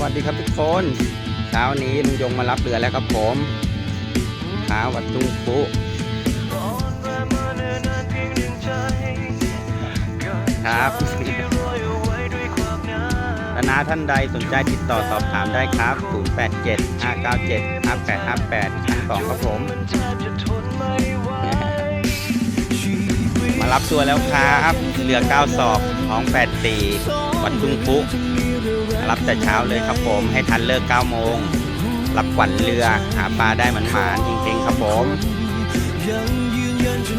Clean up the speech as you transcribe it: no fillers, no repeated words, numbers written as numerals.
วัสดีครับทุกคนเช้านี้ลุงยงมารับเรือแล้วครับผมขาวัดตุงปุครับถ้าน้าท่านใดสนใจติดต่อสอบถามได้ครับ 0875975858 ชั้น 2ครับผมมารับตัวแล้วครับเรือ9ศอกท้อง84วัดตุงปุรับแต่เช้าเลยครับผมให้ทันเลิก9โมงรับขวัญเรือหาปลาได้หมานๆจริงๆครับผม